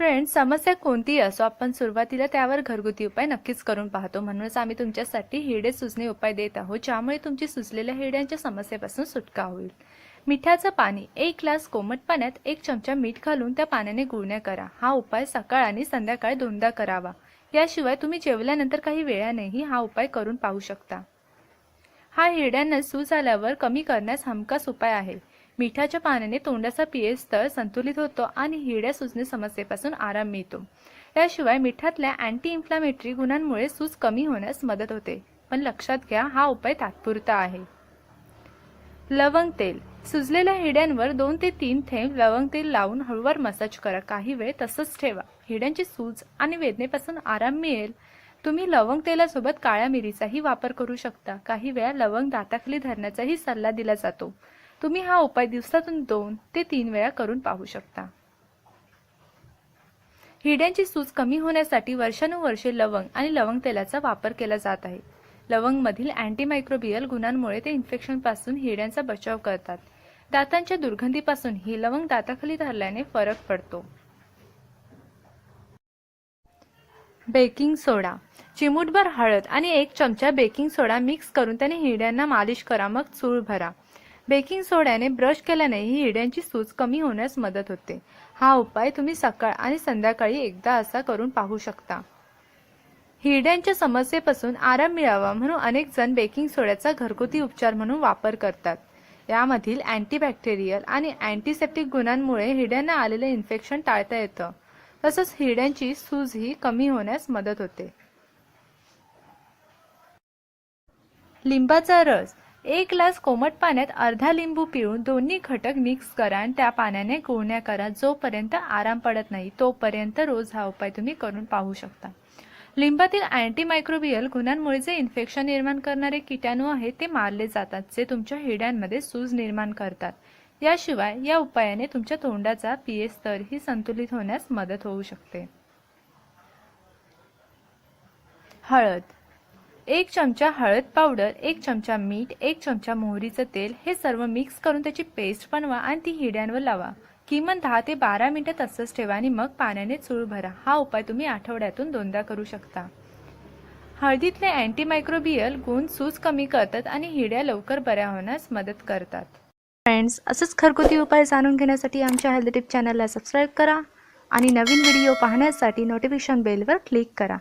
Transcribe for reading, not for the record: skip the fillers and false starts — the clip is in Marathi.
फ्रेंड्स, समस्या कोणतीही असो, आपण सुरुवातीला त्यावर घरगुती उपाय नक्कीच करून पाहतो. म्हणूनच आम्ही तुमच्यासाठी हिरडे सुजणे उपाय देत आहोत, ज्यामुळे तुमची सुजलेल्या हिरड्यांच्या समस्येपासून सुटका होईल. मिठाचं पाणी 1 ग्लास कोमट पाण्यात 1 चमचा मीठ घालून त्या पाण्याने गुळण्या करा. हा उपाय सकाळ आणि संध्याकाळी दोनदा करावा. याशिवाय तुम्ही जेवल्यानंतर काही वेळानेही हा उपाय करून पाहू शकता. हा हिरड्यांना सूज आल्यावर कमी करण्यास हमखास उपाय आहे. मिठाच्या पाण्याने तोंडाचा पीएच स्तर संतुलित होतो आणि हिरड्या सुजणे समस्येपासून आराम मिळतो. याशिवाय मिठातल्या अँटी इन्फ्लामेटरी गुणांमुळे सूज कमी होण्यास मदत होते. पण लक्षात घ्या, हा उपाय तात्पुरता आहे. लवंग तेल. सुजलेल्या हिरड्यांवर 2 ते 3 थेंब लवंग तेल लावून हळूवार मसाज करा. काही वेळ तसंच ठेवा. हिरड्यांची सूज आणि वेदनेपासून आराम मिळेल. तुम्ही लवंग तेलासोबत काळ्या मिरीचाही वापर करू शकता. काही वेळा लवंग दाताखाली धरण्याचाही सल्ला दिला जातो. तुम्ही हा उपाय दिवसातून 2 ते 3 वेळा करून पाहू शकता. हिरड्यांची सूज कमी होण्यासाठी वर्षानुवर्षे लवंग आणि लवंग तेलाचा वापर केला जात आहे. लवंगमधील अँटीमायक्रोबियल गुणांमुळे ते इन्फेक्शनपासून हिरड्यांचा बचाव करतात. दातांच्या दुर्गंधीपासून ही लवंग दाताखाली धरल्याने फरक पडतो. बेकिंग सोडा. चिमूटभर हळद आणि 1 चमचा बेकिंग सोडा मिक्स करून त्याने हिरड्यांना मालिश करा, मग चूळ भरा. बेकिंग सोड्याने ब्रश केल्यानेही हिरड्यांची सूज कमी होण्यास मदत होते. हा उपाय तुम्ही सकाळ आणि संध्याकाळी एकदा असा करून पाहू शकता. हिरड्यांच्या समस्येपासून आराम मिळावा म्हणून अनेक जण बेकिंग सोड्याचा घरगुती उपचार म्हणून वापर करतात. यामधील अँटीबॅक्टेरियल आणि अँटीसेप्टिक गुणांमुळे हिरड्यांना आलेले इन्फेक्शन टाळता येतं. तसंच हिरड्यांची सूजही कमी होण्यास मदत होते. लिंबाचा रस. 1 ग्लास कोमट पाण्यात अर्धा लिंबू पिळून दोन्ही घटक मिक्स करा आणि त्या पाण्याने गुळण्या करा. जोपर्यंत आराम पडत नाही तोपर्यंत रोज हा उपाय तुम्ही करून पाहू शकता. लिंबातील अँटीमायक्रोबियल गुणांमुळे जे इन्फेक्शन निर्माण करणारे किटाणू आहेत ते मारले जातात, जे तुमच्या हिरड्यांमध्ये सूज निर्माण करतात. याशिवाय या उपायाने तुमच्या तोंडाचा पीएच स्तरही संतुलित होण्यास मदत होऊ शकते. हळद. 1 चमचा हळद पावडर, 1 चमचा मीठ, 1 चमचा मोहरीचं तेल हे सर्व मिक्स करून त्याची पेस्ट बनवा आणि ती हिरड्यांवर लावा. किमान 10 ते 12 मिनिटे तसंच ठेवा आणि मग पाण्याने चूळ भरा. हा उपाय तुम्ही आठवड्यातून 2दा करू शकता. हळदीतले अँटीमायक्रोबियल गुण सूज कमी करतात आणि हिरड्या लवकर बऱ्या होण्यास मदत करतात. फ्रेंड्स, असंच घरगुती उपाय जाणून घेण्यासाठी आमच्या हेल्थ टिप चॅनलला सबस्क्राईब करा आणि नवीन व्हिडिओ पाहण्यासाठी नोटिफिकेशन बेलवर क्लिक करा.